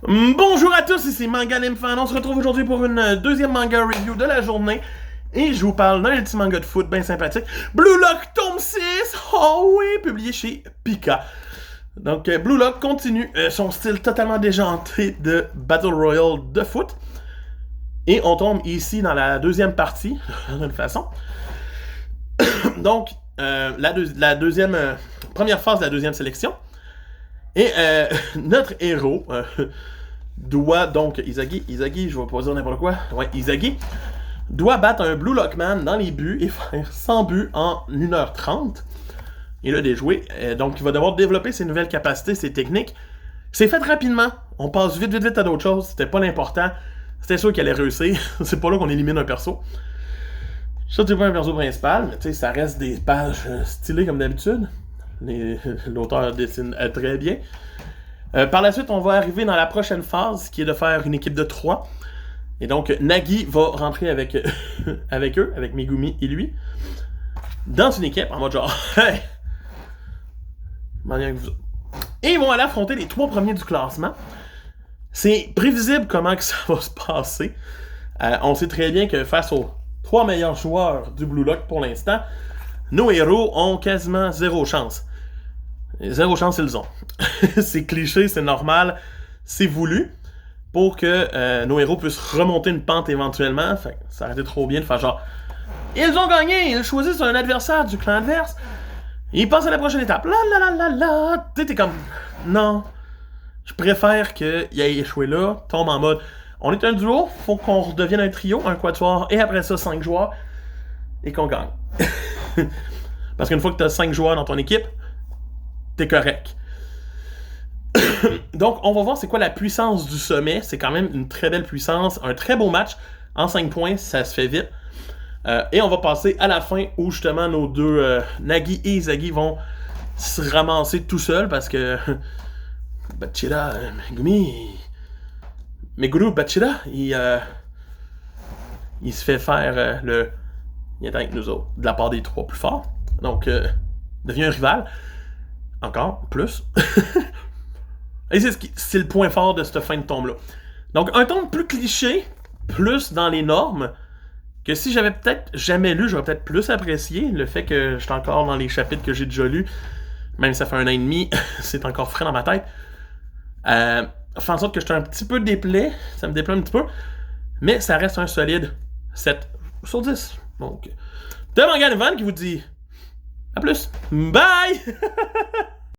Bonjour à tous, ici Manga Fan. On se retrouve aujourd'hui pour une deuxième manga review de la journée. Et je vous parle d'un petit manga de foot bien sympathique. Blue Lock tome 6! Oh oui! Publié chez Pika. Donc Blue Lock continue son style totalement déjanté de Battle Royale de foot. Et on tombe ici dans la deuxième partie, de toute façon. Donc, la deuxième première phase de la deuxième sélection. Et notre héros doit donc, Izagi, je vais pas dire n'importe quoi, ouais, Izagi, doit battre un Blue Lockman dans les buts et faire 100 buts en 1h30. Il a déjoué, donc il va devoir développer ses nouvelles capacités, ses techniques. C'est fait rapidement, on passe vite à d'autres choses, c'était pas l'important, c'était sûr qu'il allait réussir, c'est pas là qu'on élimine un perso. Ça, c'est pas un perso principal, mais tu sais, ça reste des pages stylées comme d'habitude. L'auteur dessine très bien. Par la suite, on va arriver dans la prochaine phase, qui est de faire une équipe de 3. Et donc, Nagi va rentrer avec, avec eux, avec Megumi et lui, dans une équipe, en mode genre, hey! Et ils vont aller affronter les 3 premiers du classement. C'est prévisible comment que ça va se passer. On sait très bien que face aux 3 meilleurs joueurs du Blue Lock pour l'instant, nos héros ont quasiment zéro chance. Zéro chance, ils ont. C'est cliché, c'est normal, c'est voulu, pour que nos héros puissent remonter une pente éventuellement. Fait, ça aurait été trop bien de faire genre, ils ont gagné, ils choisissent un adversaire du clan adverse, ils passent à la prochaine étape. T'es comme, non, je préfère qu'il ait échoué là, tombe en mode, on est un duo, faut qu'on redevienne un trio, un quatuor, et après ça 5 joueurs, et qu'on gagne. Parce qu'une fois que tu as 5 joueurs dans ton équipe, t'es correct. Donc, on va voir c'est quoi la puissance du sommet. C'est quand même une très belle puissance. Un très beau match. En 5 points, ça se fait vite. Et on va passer à la fin où justement nos deux, Nagi et Izagi, vont se ramasser tout seuls parce que Bachira, Meguru Bachira, il se fait faire il est avec nous autres, de la part des 3 plus forts. Donc, devient un rival. Encore plus. Et c'est le point fort de cette fin de tome-là. Donc, un tome plus cliché, plus dans les normes, que si j'avais peut-être jamais lu, j'aurais peut-être plus apprécié. Le fait que je suis encore dans les chapitres que j'ai déjà lus, même si ça fait 1 an et demi, c'est encore frais dans ma tête. Fait en sorte que je suis un petit peu déplaît, ça me déplaît un petit peu, mais ça reste un solide 7 sur 10. Donc, de Manga Fan qui vous dit à plus. Bye!